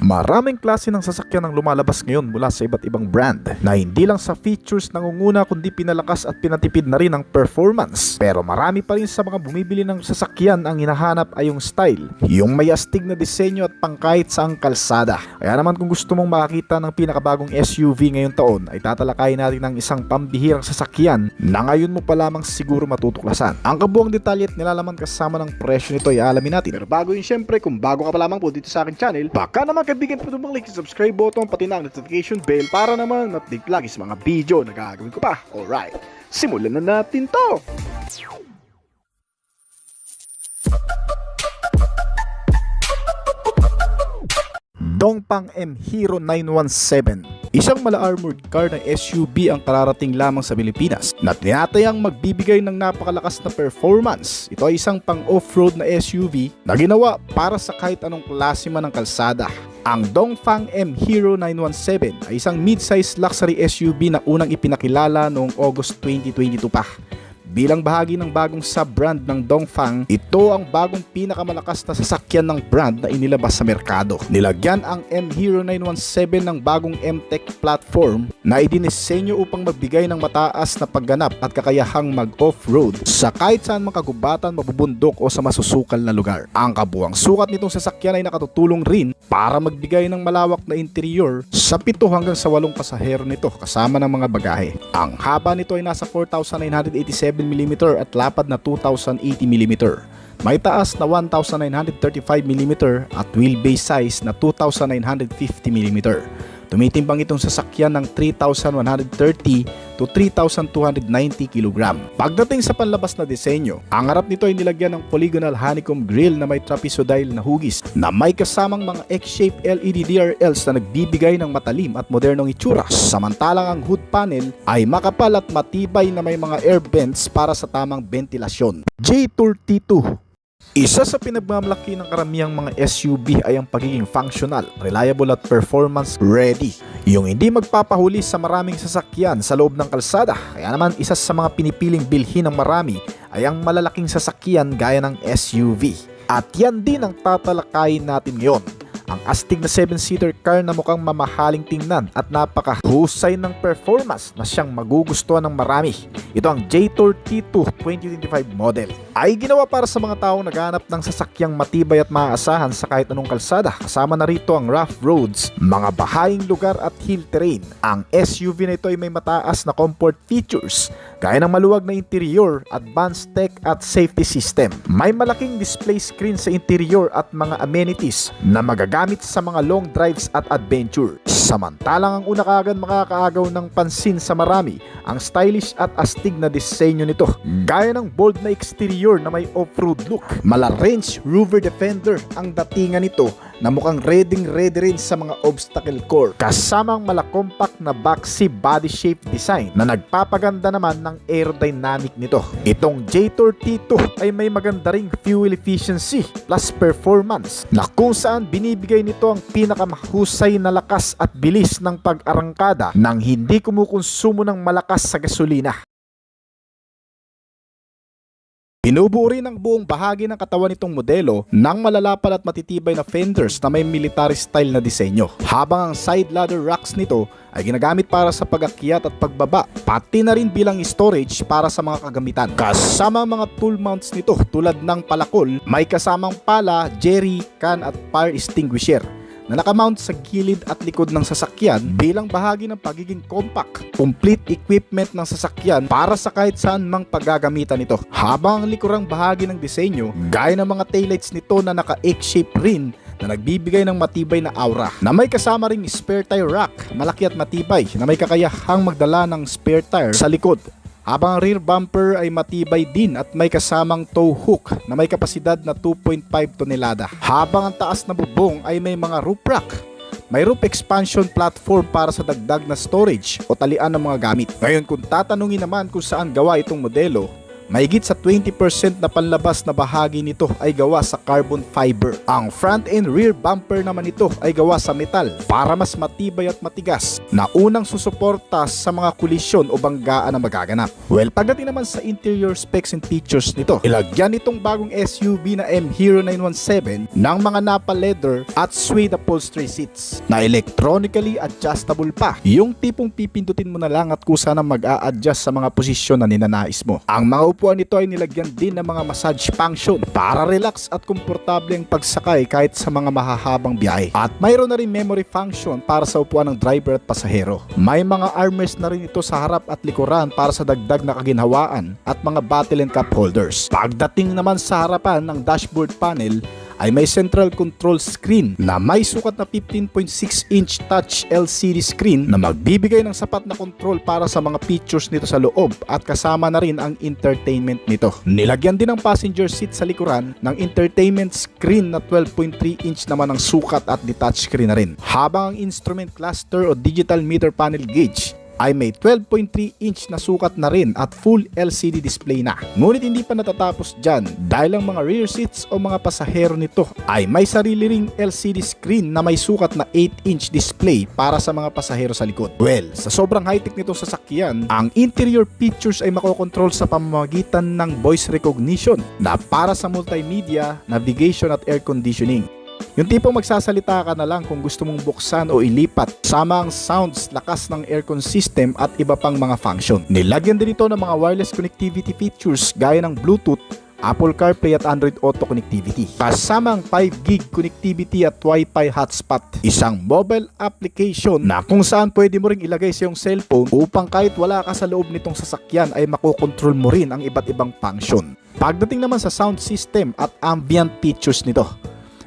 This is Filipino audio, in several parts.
Maraming klase ng sasakyan ang lumalabas ngayon mula sa iba't ibang brand na hindi lang sa features nangunguna kundi pinalakas at pinatipid na rin ang performance. Pero marami pa rin sa mga bumibili ng sasakyan ang hinahanap ay yung style, yung may astig na disenyo at pangkahit saang kalsada. Kaya naman kung gusto mong makakita ng pinakabagong SUV ngayong taon ay tatalakayin natin ng isang pambihirang sasakyan na ngayon mo pa lamang siguro matutuklasan. Ang kabuang detalye at nilalaman kasama ng presyo nito ay alamin natin. Pero bago yun, syempre kung bago ka pa lamang po dito sa aking channel, baka naman kaibigan po tumang-click sa subscribe button pati na ang notification bell para naman update lagi sa mga video na gagawin ko pa. Alright, simulan na natin to! Dongfang M Hero 917. Isang mala-armored car na SUV ang kararating lamang sa Pilipinas na tinatayang magbibigay ng napakalakas na performance. Ito ay isang pang-off-road na SUV na ginawa para sa kahit anong klase man ng kalsada. Ang Dongfang M Hero 917 ay isang mid-size luxury SUV na unang ipinakilala noong August 2022 pa. Bilang bahagi ng bagong sub-brand ng Dongfang, ito ang bagong pinakamalakas na sasakyan ng brand na inilabas sa merkado. Nilagyan ang M Hero 917 ng bagong M-Tech platform na idinisenyo upang magbigay ng mataas na pagganap at kakayahang mag-off-road sa kahit saan makagubatan, mabubundok o sa masusukal na lugar. Ang kabuang sukat nitong sasakyan ay nakatutulong rin para magbigay ng malawak na interior sa 7 hanggang sa 8 pasahero nito kasama ng mga bagahe. Ang haba nito ay nasa 4,987 mm at lapad na 2,080 mm. May taas na 1,935 mm at wheelbase size na 2,950 mm. Tumitimbang itong sasakyan ng 3,130 to 3,290 kg. Pagdating sa panlabas na disenyo, ang harap nito ay nilagyan ng polygonal honeycomb grille na may trapezoidal na hugis na may kasamang mga X-shaped LED DRLs na nagbibigay ng matalim at modernong itsura. Samantalang ang hood panel ay makapal at matibay na may mga air vents para sa tamang ventilasyon. J-Tour T2. Isa sa pinagmamalaki ng karamihang mga SUV ay ang pagiging functional, reliable at performance ready. Yung hindi magpapahuli sa maraming sasakyan sa loob ng kalsada. Kaya naman isa sa mga pinipiling bilhin ng marami ay ang malalaking sasakyan gaya ng SUV. At yan din ang tatalakayin natin ngayon. Ang astig na 7-seater car na mukhang mamahaling tingnan at napakahusay ng performance na siyang magugustuhan ng marami. Ito ang J-Tour T2 2025 model. Ay ginawa para sa mga taong naghahanap ng sasakyang matibay at maaasahan sa kahit anong kalsada. Kasama na rito ang rough roads, mga bahaying lugar at hill terrain. Ang SUV na ito ay may mataas na comfort features gaya ng maluwag na interior, advanced tech at safety system. May malaking display screen sa interior at mga amenities na magagamit sa mga long drives at adventure. Samantalang ang una kaagad makakaagaw ng pansin sa marami, ang stylish at astig na disenyo nito. Gaya ng bold na exterior na may off-road look. Mala-range rover defender ang datingan nito na mukhang ready rin sa mga obstacle course. Kasamang mala-compact na boxy body shape design na nagpapaganda naman ng aerodynamic nito. Itong J-Tour T2 ay may maganda ring fuel efficiency plus performance na kung saan binibigay nito ang pinakamahusay na lakas at bilis ng pag-arangkada nang hindi kumukonsumo ng malakas sa gasolina. Binubuo rin ang buong bahagi ng katawan nitong modelo ng malalapad at matitibay na fenders na may military style na disenyo. Habang ang side ladder racks nito ay ginagamit para sa pag-akyat at pagbaba, pati na rin bilang storage para sa mga kagamitan. Kasama mga tool mounts nito tulad ng palakol, may kasamang pala, jerry can at fire extinguisher na nakamount sa gilid at likod ng sasakyan bilang bahagi ng pagiging compact, complete equipment ng sasakyan para sa kahit saan mang paggagamitan nito. Habang ang likurang bahagi ng disenyo, gaya ng mga taillights nito na naka-X-shape rin na nagbibigay ng matibay na aura, na may kasama ring spare tire rack, malaki at matibay na may kakayahang magdala ng spare tire sa likod. Habang ang rear bumper ay matibay din at may kasamang tow hook na may kapasidad na 2.5 tonelada. Habang ang taas na bubong ay may mga roof rack. May roof expansion platform para sa dagdag na storage o talian ng mga gamit. Ngayon kung tatanungin naman kung saan gawa itong modelo, Mahigit sa 20% na panlabas na bahagi nito ay gawa sa carbon fiber. Ang front and rear bumper naman nito ay gawa sa metal para mas matibay at matigas na unang susuporta sa mga kolisyon o banggaan na magaganap. Well, pagdating naman sa interior specs and features nito, ilagyan nitong bagong SUV na M Hero 917 ng mga Napa leather at suede upholstery seats na electronically adjustable pa. Yung tipong pipindutin mo na lang at kusa na mag-a-adjust sa mga posisyon na ninanais mo. Ang mga upuan nito ay nilagyan din ng mga massage function para relax at komportable ang pagsakay kahit sa mga mahahabang biyahe. At mayroon na rin memory function para sa upuan ng driver at pasahero. May mga armrest na rin ito sa harap at likuran para sa dagdag na kaginhawaan at mga bottle and cup holders. Pagdating naman sa harapan ng dashboard panel, ay may central control screen na may sukat na 15.6-inch touch LCD screen na magbibigay ng sapat na control para sa mga features nito sa loob at kasama na rin ang entertainment nito. Nilagyan din ng passenger seat sa likuran ng entertainment screen na 12.3-inch naman ang sukat at detached screen na rin. Habang ang instrument cluster o digital meter panel gauge ay may 12.3-inch na sukat na rin at full LCD display na. Ngunit hindi pa natatapos dyan dahil ang mga rear seats o mga pasahero nito ay may sarili ring LCD screen na may sukat na 8-inch display para sa mga pasahero sa likod. Well, sa sobrang high-tech nitong sasakyan, ang interior features ay makokontrol sa pamamagitan ng voice recognition na para sa multimedia, navigation at air conditioning. Yung tipong magsasalita ka na lang kung gusto mong buksan o ilipat, sama ang sounds, lakas ng aircon system at iba pang mga function. Nilagyan din ito ng mga wireless connectivity features gaya ng Bluetooth, Apple CarPlay at Android Auto connectivity. Kasama ang 5GB connectivity at Wi-Fi hotspot. Isang mobile application na kung saan pwede mo ring ilagay sa iyong cellphone upang kahit wala ka sa loob nitong sasakyan ay makokontrol mo rin ang iba't ibang function. Pagdating naman sa sound system at ambient features nito,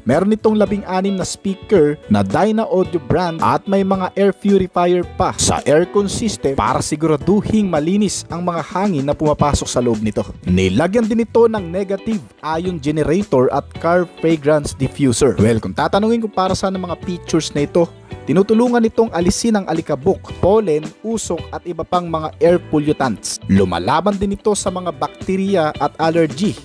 meron itong 16 na speaker na Dyna Audio brand at may mga air purifier pa sa aircon system para siguraduhing malinis ang mga hangin na pumapasok sa loob nito. Nilagyan din ito ng negative ion generator at car fragrance diffuser. Well, kung tatanungin ko para saan ang mga features na ito, tinutulungan itong alisin ang alikabok, pollen, usok at iba pang mga air pollutants. Lumalaban din ito sa mga bakterya at allergy.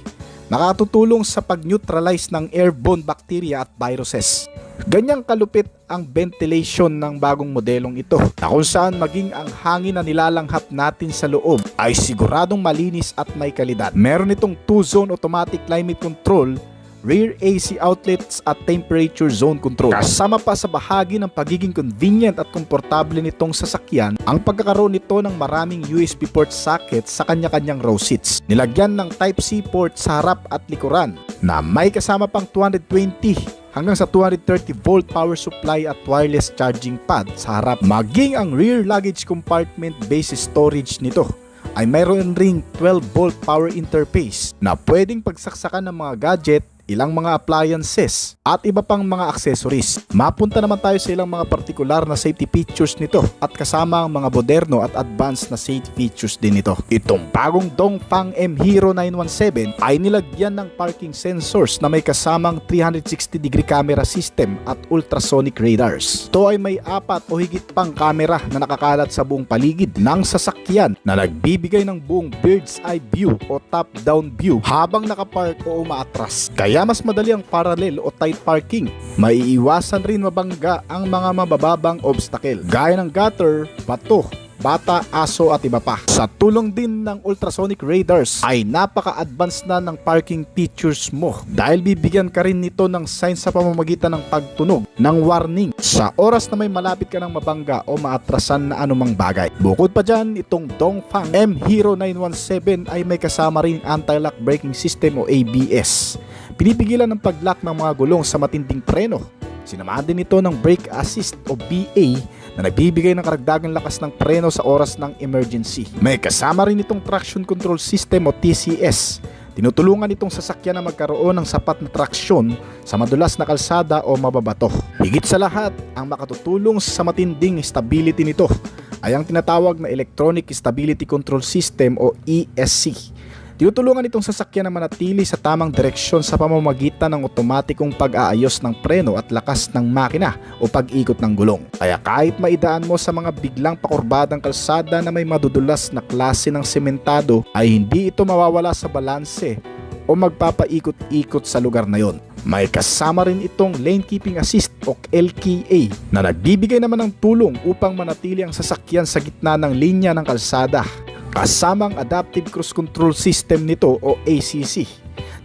Nakatutulong sa pag-neutralize ng airborne bacteria at viruses. Ganyang kalupit ang ventilation ng bagong modelong ito na kung saan maging ang hangin na nilalanghap natin sa loob ay siguradong malinis at may kalidad. Meron itong 2-zone automatic climate control, rear AC outlets at temperature zone control. Kasama pa sa bahagi ng pagiging convenient at komportable nitong sasakyan ang pagkakaroon nito ng maraming USB port sockets sa kanya-kanyang row seats. Nilagyan ng Type-C port sa harap at likuran na may kasama pang 220 hanggang sa 230 volt power supply at wireless charging pad sa harap. Maging ang rear luggage compartment base storage nito ay mayroon ring 12 volt power interface na pwedeng pagsaksakan ng mga gadget, ilang mga appliances at iba pang mga accessories. Mapunta naman tayo sa ilang mga partikular na safety features nito at kasama ang mga moderno at advanced na safety features din nito. Itong bagong Dongfeng M Hero 917 ay nilagyan ng parking sensors na may kasamang 360-degree camera system at ultrasonic radars. Ito ay may 4 o higit pang kamera na nakakalat sa buong paligid ng sasakyan na nagbibigay ng buong bird's eye view o top-down view habang nakapark o umaatras. Kaya mas madali ang parallel o tight parking. Maiiwasan rin mabangga ang mga mabababang obstacle gaya ng gutter, bato, bata, aso at iba pa. Sa tulong din ng ultrasonic radars ay napaka-advanced na ng parking features mo dahil bibigyan ka rin nito ng sign sa pamamagitan ng pagtunog ng warning sa oras na may malapit ka ng mabangga o maatrasan na anumang bagay. Bukod pa dyan, itong Dongfeng M Hero 917 ay may kasama rin anti-lock braking system o ABS. Pinipigilan ng pag-lock ng mga gulong sa matinding preno. Sinamahan din ito ng brake assist o BA na nagbibigay ng karagdagang lakas ng preno sa oras ng emergency. May kasama rin itong traction control system o TCS. Tinutulungan itong sasakyan na magkaroon ng sapat na traksyon sa madulas na kalsada o mababato. Higit sa lahat, ang makatutulong sa matinding stability nito ay ang tinatawag na Electronic Stability Control System o ESC. Tinutulungan itong sasakyan na manatili sa tamang direksyon sa pamamagitan ng otomatikong pag-aayos ng preno at lakas ng makina o pag-ikot ng gulong. Kaya kahit maidaan mo sa mga biglang pakurbadang kalsada na may madudulas na klase ng sementado ay hindi ito mawawala sa balanse o magpapaikot-ikot sa lugar na yon. May kasama rin itong Lane Keeping Assist o LKA na nagbibigay naman ng tulong upang manatili ang sasakyan sa gitna ng linya ng kalsada. Kasamang Adaptive Cruise Control System nito o ACC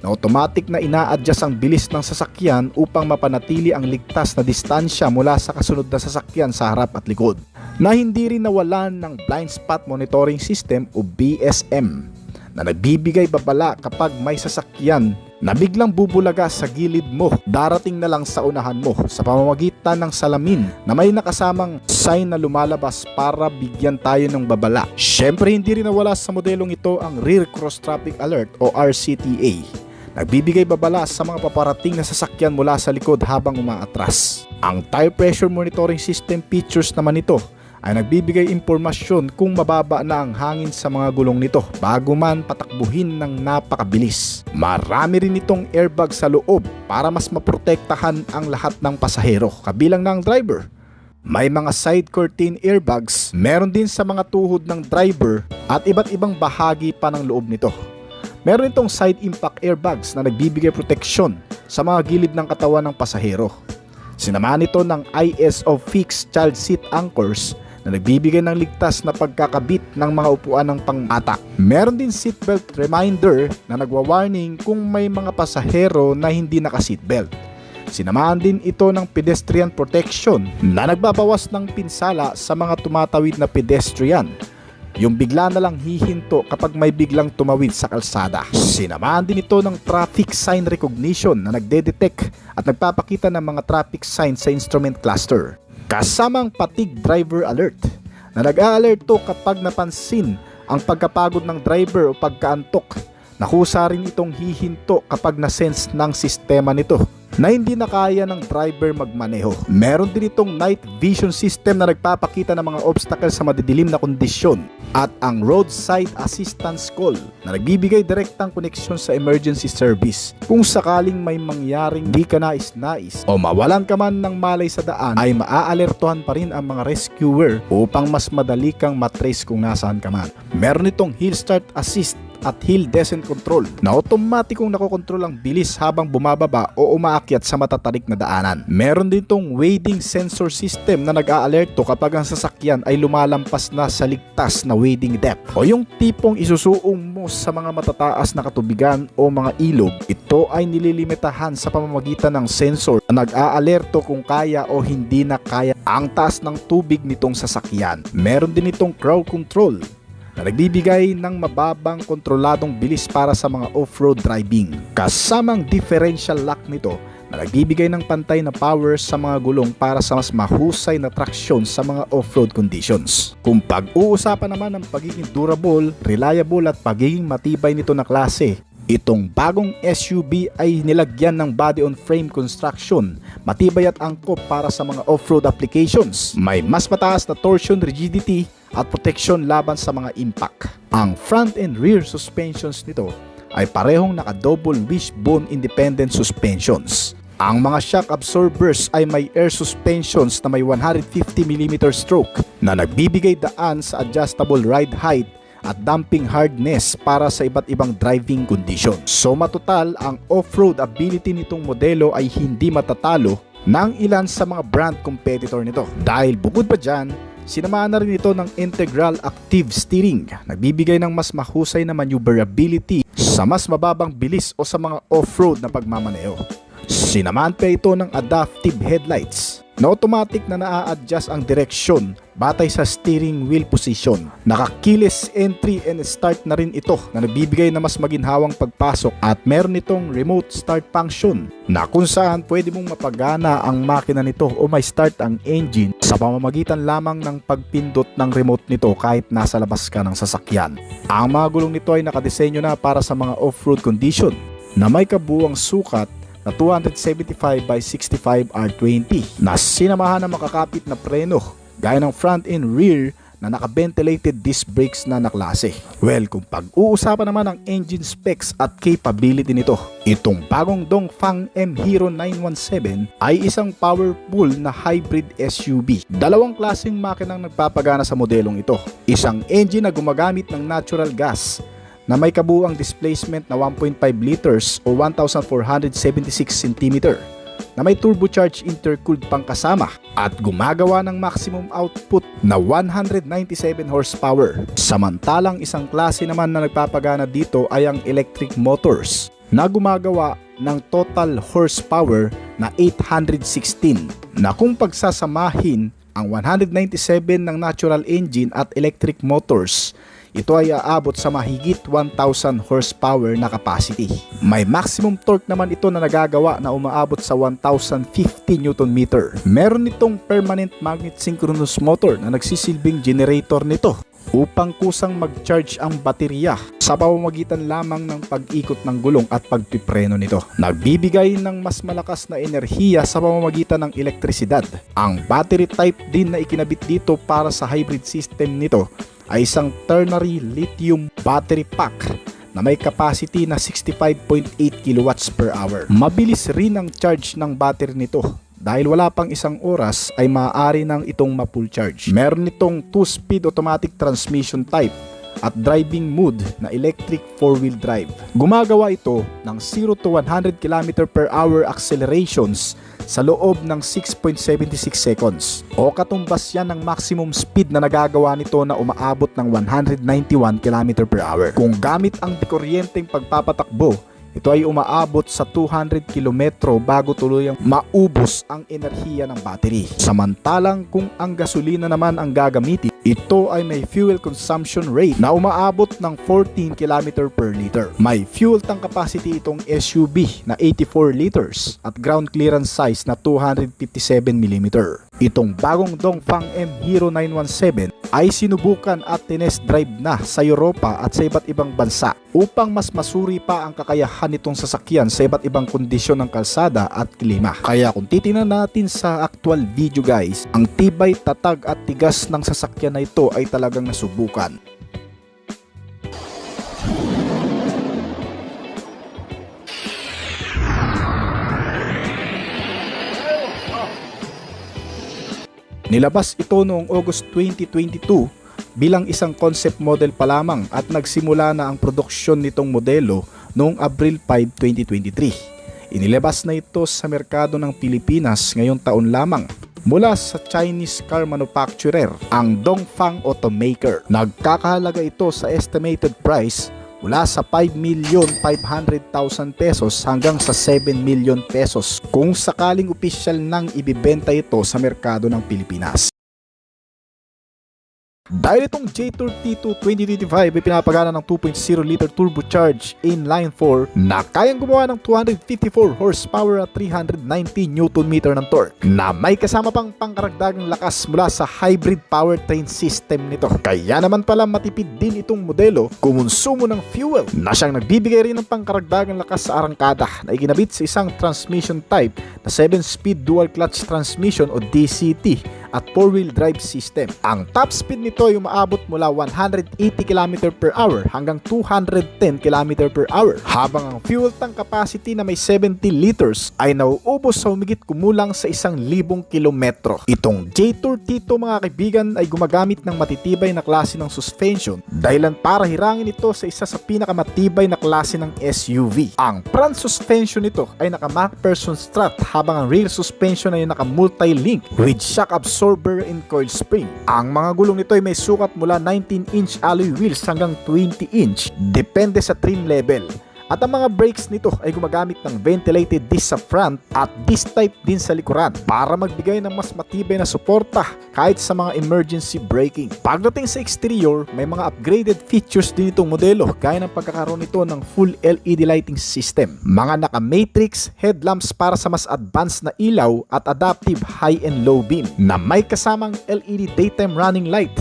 na automatic na ina-adjust ang bilis ng sasakyan upang mapanatili ang ligtas na distansya mula sa kasunod na sasakyan sa harap at likod. Na hindi rin nawalan ng Blind Spot Monitoring System o BSM na nagbibigay babala kapag may sasakyan na biglang bubulaga sa gilid mo, darating na lang sa unahan mo sa pamamagitan ng salamin na may nakasamang sign na lumalabas para bigyan tayo ng babala. Syempre hindi rin nawala sa modelong ito ang Rear Cross Traffic Alert o RCTA. Nagbibigay babala sa mga paparating na sasakyan mula sa likod habang umaatras. Ang Tire Pressure Monitoring System features naman ito ay nagbibigay impormasyon kung mababa na ang hangin sa mga gulong nito bago man patakbuhin ng napakabilis. Marami rin itong airbag sa loob para mas maprotektahan ang lahat ng pasahero kabilang ng driver. May mga side curtain airbags, meron din sa mga tuhod ng driver at iba't ibang bahagi pa ng loob nito. Meron itong side impact airbags na nagbibigay proteksyon sa mga gilid ng katawan ng pasahero. Sinamahan ito ng ISO Fixed Child Seat Anchors na nagbibigay ng ligtas na pagkakabit ng mga upuan ng pangmata. Meron din seatbelt reminder na nagwa-warning kung may mga pasahero na hindi naka-seatbelt. Sinamahan din ito ng pedestrian protection na nagbabawas ng pinsala sa mga tumatawid na pedestrian. Yung bigla na lang hihinto kapag may biglang tumawid sa kalsada. Sinamahan din ito ng traffic sign recognition na nagde-detect at nagpapakita ng mga traffic signs sa instrument cluster. Kasamang fatigue driver alert na nag-aalerto kapag napansin ang pagkapagod ng driver o pagkaantok. Nakusa rin itong hihinto kapag na-sense ng sistema nito na hindi na kaya ng driver magmaneho. Meron din itong night vision system na nagpapakita ng mga obstacles sa madidilim na kondisyon at ang roadside assistance call na nagbibigay direktang koneksyon sa emergency service. Kung sakaling may mangyaring di ka nais-nais o mawalan ka man ng malay sa daan ay maaalertuhan pa rin ang mga rescuer upang mas madali kang matrace kung nasaan ka man. Meron itong hill start assist at hill descent control na otomatikong nakokontrol ang bilis habang bumababa o umaakyat sa matatarik na daanan. Meron din tong wading sensor system na nag-aalerto kapag ang sasakyan ay lumalampas na sa ligtas na wading depth o yung tipong isusuong mo sa mga matataas na katubigan o mga ilog. Ito ay nililimitahan sa pamamagitan ng sensor na nag-aalerto kung kaya o hindi na kaya ang taas ng tubig nitong sasakyan. Meron din itong crowd control na nagbibigay ng mababang kontroladong bilis para sa mga off-road driving. Kasamang differential lock nito na nagbibigay ng pantay na power sa mga gulong para sa mas mahusay na traksyon sa mga off-road conditions. Kung pag-uusapan naman ng pagiging durable, reliable at pagiging matibay nito na klase, itong bagong SUV ay nilagyan ng body-on-frame construction, matibay at angkop para sa mga off-road applications. May mas mataas na torsion rigidity at proteksyon laban sa mga impact. Ang front and rear suspensions nito ay parehong naka-double wishbone independent suspensions. Ang mga shock absorbers ay may air suspensions na may 150mm stroke na nagbibigay daan sa adjustable ride height at damping hardness para sa iba't ibang driving conditions. So matotal, ang off-road ability nitong modelo ay hindi matatalo ng ilan sa mga brand competitor nito. Dahil bukod pa dyan, sinamahan na rin ito ng integral active steering, nagbibigay ng mas mahusay na maneuverability sa mas mababang bilis o sa mga off-road na pagmamaneho. Sinamahan pa ito ng adaptive headlights na automatic na naa-adjust ang direksyon batay sa steering wheel position. Naka-keyless entry and start na rin ito na nagbibigay na mas maginhawang pagpasok at meron itong remote start function na kung saan pwede mong mapagana ang makina nito o may start ang engine sa pamamagitan lamang ng pagpindot ng remote nito kahit nasa labas ka ng sasakyan. Ang mga gulong nito ay nakadesenyo na para sa mga off-road condition na may kabuuang sukat na 275 by 65 R20 na sinamahan ng makakapit na preno gaya ng front and rear na naka-ventilated disc brakes na naklase. Well, kung pag-uusapan naman ang engine specs at capability nito, itong bagong Dongfang M Hero 917 ay isang powerful na hybrid SUV. Dalawang klaseng makinang nagpapagana sa modelong ito. Isang engine na gumagamit ng natural gas na may kabuuang displacement na 1.5 liters o 1,476 cm na may turbocharged intercooled pangkasama at gumagawa ng maximum output na 197 horsepower. Samantalang isang klase naman na nagpapagana dito ay ang electric motors na gumagawa ng total horsepower na 816 na kung pagsasamahin ang 197 ng natural engine at electric motors, ito ay aabot sa mahigit 1,000 horsepower na capacity. May maximum torque naman ito na nagagawa na umaabot sa 1,050 Nm. Meron itong permanent magnet synchronous motor na nagsisilbing generator nito upang kusang mag-charge ang baterya sa pamamagitan lamang ng pag-ikot ng gulong at pagpipreno nito. Nagbibigay ng mas malakas na enerhiya sa pamamagitan ng elektrisidad. Ang battery type din na ikinabit dito para sa hybrid system nito ay isang ternary lithium battery pack na may capacity na 65.8 kWh. Mabilis rin ang charge ng battery nito. Dahil wala pang isang oras ay maaari nang itong ma-full charge. Meron itong 2-speed automatic transmission type at driving mode na electric 4-wheel drive. Gumagawa ito ng 0 to 100 km/h accelerations sa loob ng 6.76 seconds o katumbas yan ng maximum speed na nagagawa nito na umaabot ng 191 km/h. Kung gamit ang dikuryenteng pagpapatakbo, ito ay umaabot sa 200 km bago tuluyang maubos ang enerhiya ng battery. Samantalang kung ang gasolina naman ang gagamitin, ito ay may fuel consumption rate na umaabot ng 14 km per liter. May fuel tank capacity itong SUV na 84 liters at ground clearance size na 257 mm. Itong bagong Dongfang M Hero 917 ay sinubukan at tinest drive na sa Europa at sa iba't ibang bansa upang mas masuri pa ang kakayahan nitong sasakyan sa iba't ibang kondisyon ng kalsada at klima. Kaya kung titingnan natin sa actual video guys, ang tibay, tatag at tigas ng sasakyan na ito ay talagang nasubukan. Nilabas ito noong August 2022 bilang isang concept model pa lamang at nagsimula na ang produksyon nitong modelo noong Abril 5, 2023. Inilabas na ito sa merkado ng Pilipinas ngayong taon lamang mula sa Chinese car manufacturer, ang Dongfang Automaker. Nagkakahalaga ito sa estimated price mula sa 5,500,000 pesos hanggang sa 7 million pesos kung sakaling opisyal nang ibibenta ito sa merkado ng Pilipinas. Dahil itong J-Tour-T2 2025 ay pinapagana ng 2.0 liter turbocharged inline 4 na kayang gumawa ng 254 horsepower at 390 Nm ng torque na may kasama pang pangkaragdagang lakas mula sa hybrid powertrain system nito. Kaya naman pala matipid din itong modelo kumonsumo ng fuel na siyang nagbibigay rin ng pangkaragdagang lakas sa arangkada na iginabit sa isang transmission type na 7-speed dual clutch transmission o DCT at 4-wheel drive system. Ang top speed nito ay umaabot mula 180 km/h hanggang 210 km/h, habang ang fuel tank capacity na may 70 liters ay nauubos sa humigit kumulang sa 1,000 kilometro. Itong J-Tour T2 mga kaibigan ay gumagamit ng matitibay na klase ng suspension dahilan para hirangin ito sa isa sa pinakamatibay na klase ng SUV. Ang front suspension nito ay naka MacPherson strut habang ang rear suspension ay naka multi-link with shock absorber and coil spring. Ang mga gulong nito ay may sukat mula 19-inch alloy wheels hanggang 20-inch depende sa trim level. At ang mga brakes nito ay gumagamit ng ventilated disc sa front at disc type din sa likuran para magbigay ng mas matibay na suporta kahit sa mga emergency braking. Pagdating sa exterior, may mga upgraded features din itong modelo gaya ng pagkakaroon nito ng full LED lighting system, mga naka-matrix headlamps para sa mas advanced na ilaw at adaptive high and low beam na may kasamang LED daytime running light,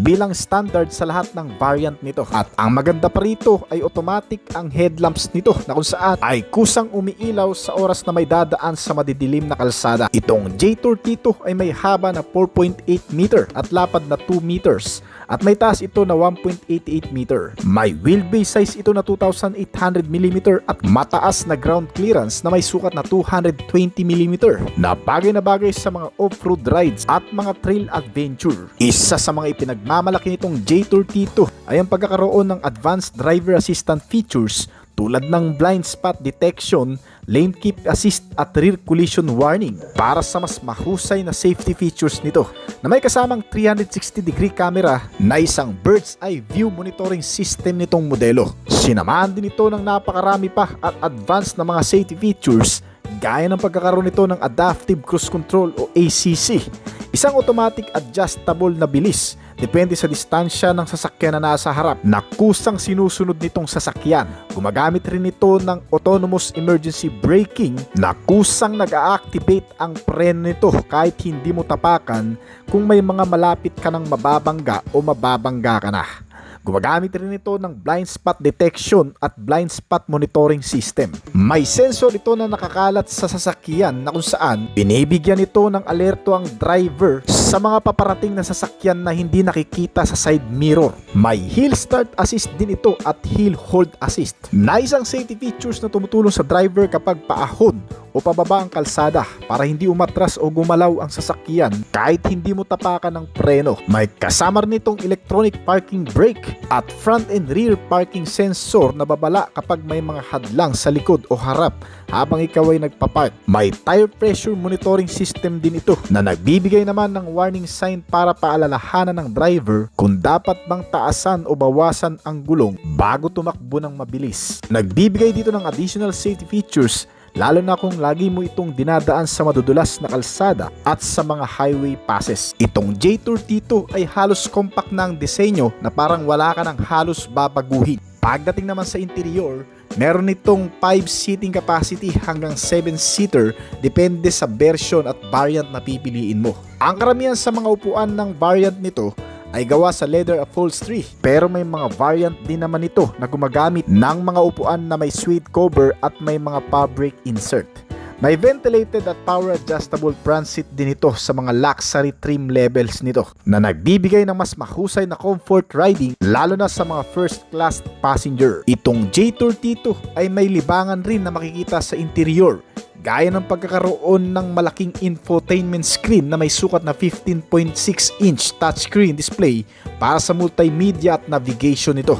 bilang standard sa lahat ng variant nito. At ang maganda pa rito ay automatic ang headlamps nito na kung saan ay kusang umiilaw sa oras na may dadaan sa madidilim na kalsada. Itong J32 ay may haba na 4.8 meter at lapad na 2 meters at may taas ito na 1.88 meter. May wheelbase size ito na 2,800 mm at mataas na ground clearance na may sukat na 220 mm na bagay sa mga off-road rides at mga trail adventure. Isa sa mga ipinagmamalaki nitong J32 ay ang pagkakaroon ng advanced driver assistant features tulad ng blind spot detection, lane keep assist at rear collision warning para sa mas mahusay na safety features nito na may kasamang 360-degree camera na isang bird's eye view monitoring system nitong modelo. Sinamahan din ito ng napakarami pa at advanced na mga safety features gaya ng pagkakaroon nito ng Adaptive Cruise Control o ACC, isang automatic adjustable na bilis depende sa distansya ng sasakyan na nasa harap na kusang sinusunod nitong sasakyan. Gumagamit rin ito ng autonomous emergency braking na kusang nag-a-activate ang preno nito kahit hindi mo tapakan kung may mga malapit ka ng mababangga o mababangga ka na. Gumagamit rin ito ng blind spot detection at blind spot monitoring system. May sensor ito na nakakalat sa sasakyan na kung saan binibigyan ito ng alerto ang driver sa mga paparating na sasakyan na hindi nakikita sa side mirror. May hill start assist din ito at hill hold assist na isang safety features na tumutulong sa driver kapag paahon o pababa ang kalsada para hindi umatras o gumalaw ang sasakyan kahit hindi mo tapakan ng preno. May kasama rin itong electronic parking brake at front and rear parking sensor na babala kapag may mga hadlang sa likod o harap habang ikaw ay nagpapark. May tire pressure monitoring system din ito na nagbibigay naman ng warning sign para paalalahanan ng driver kung dapat bang taasan o bawasan ang gulong bago tumakbo ng mabilis. Nagbibigay dito ng additional safety features lalo na kung lagi mo itong dinadaan sa madudulas na kalsada at sa mga highway passes. Itong J32 ay halos compact na ang disenyo na parang wala ka ng halos babaguhin. Pagdating naman sa interior, meron itong 5 seating capacity hanggang 7-seater depende sa version at variant na pipiliin mo. Ang karamihan sa mga upuan ng variant nito ay gawa sa leather upholstery pero may mga variant din naman ito na gumagamit ng mga upuan na may suede cover at may mga fabric insert. May ventilated at power adjustable front seat din ito sa mga luxury trim levels nito na nagbibigay ng mas mahusay na comfort riding lalo na sa mga first class passenger. Itong J32 ay may libangan rin na makikita sa interior gaya ng pagkakaroon ng malaking infotainment screen na may sukat na 15.6-inch touchscreen display para sa multimedia at navigation nito.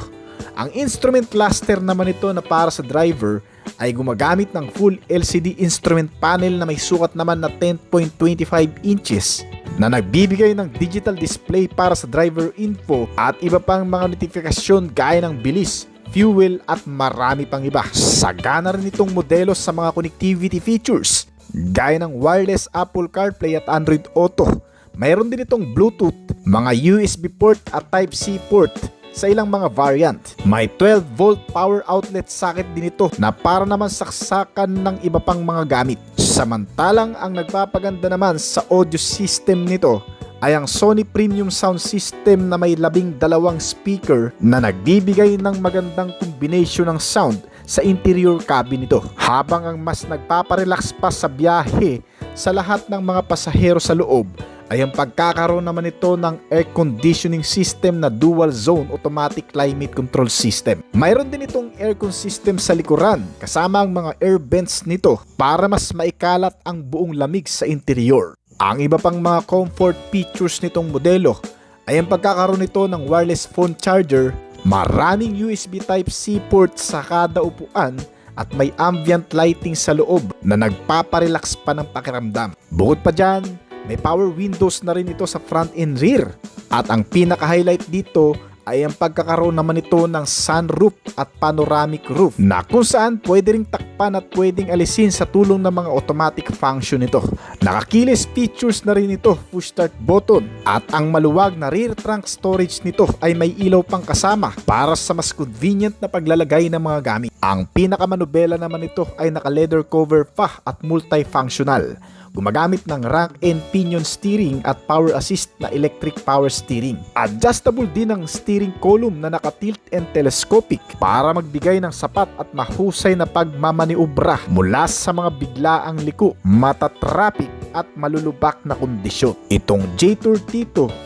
Ang instrument cluster naman ito na para sa driver ay gumagamit ng full LCD instrument panel na may sukat naman na 10.25 inches na nagbibigay ng digital display para sa driver info at iba pang mga notifikasyon gaya ng bilis, fuel at marami pang iba. Sagana rin itong modelo sa mga connectivity features gaya ng wireless Apple CarPlay at Android Auto. Mayroon din itong Bluetooth, mga USB port at Type-C port sa ilang mga variant. May 12-volt power outlet socket din ito na para naman saksakan ng iba pang mga gamit. Samantalang ang nagpapaganda naman sa audio system nito ay ang Sony Premium Sound System na may 12 speaker na nagbibigay ng magandang combination ng sound sa interior cabin nito. Habang ang mas nagpaparelax pa sa biyahe sa lahat ng mga pasahero sa loob ay ang pagkakaroon naman ito ng air conditioning system na dual zone automatic climate control system. Mayroon din itong aircon system sa likuran kasama ang mga air vents nito para mas maikalat ang buong lamig sa interior. Ang iba pang mga comfort features nitong modelo ay ang pagkakaroon nito ng wireless phone charger, maraming USB Type-C port sa kada upuan at may ambient lighting sa loob na nagpaparelax pa ng pakiramdam. Bukod pa dyan, may power windows na rin ito sa front and rear. At ang pinaka-highlight dito ay ang pagkakaroon naman ito ng sunroof at panoramic roof na kung saan pwede ring takpan at pwedeng alisin sa tulong ng mga automatic function nito. Nakakeyless features na rin ito, push start button, at ang maluwag na rear trunk storage nito ay may ilaw pang kasama para sa mas convenient na paglalagay ng mga gamit. Ang pinakamanubela naman ito ay naka leather cover pa at multifunctional. gumagamit ng rank and pinion steering at power assist na electric power steering. Adjustable din ang steering column na naka-tilt and telescopic para magbigay ng sapat at mahusay na pagmamaniobra mula sa mga biglaang liko, mata-traffic at malulubak na kondisyon. Itong J-Tour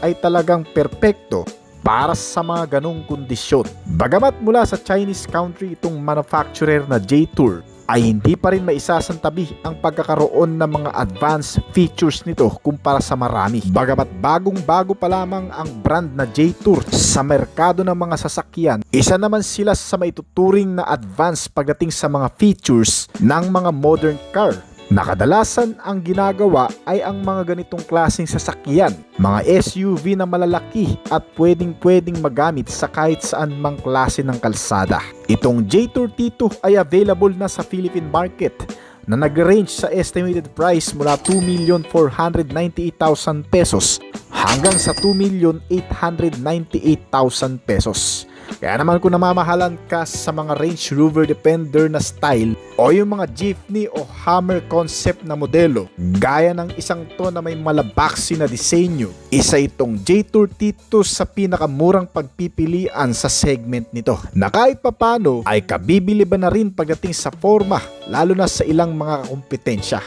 ay talagang perpekto para sa mga ganong kondisyon. Bagamat mula sa Chinese country itong manufacturer na J-Tour, ay hindi pa rin maisasantabi ang pagkakaroon ng mga advanced features nito kumpara sa marami. Bagamat bagong-bago pa lamang ang brand na J-Tour sa merkado ng mga sasakyan, isa naman sila sa maituturing na advanced pagdating sa mga features ng mga modern car. Nakadalasan ang ginagawa ay ang mga ganitong klaseng sasakyan, mga SUV na malalaki at pwedeng magamit sa kahit saan mang klase ng kalsada. Itong J-Tour T2 ay available na sa Philippine market na nag-range sa estimated price mula 2,498,000 pesos hanggang sa 2,898,000 pesos. Kaya naman kung namamahalan ka sa mga Range Rover Defender na style o yung mga jeepney o Hummer concept na modelo, gaya ng isang to na may malabaksi na disenyo, isa itong J-Tour T2 sa pinakamurang pagpipilian sa segment nito, na kahit papano ay kabibiliban na rin pagdating sa forma, lalo na sa ilang mga kompetensya.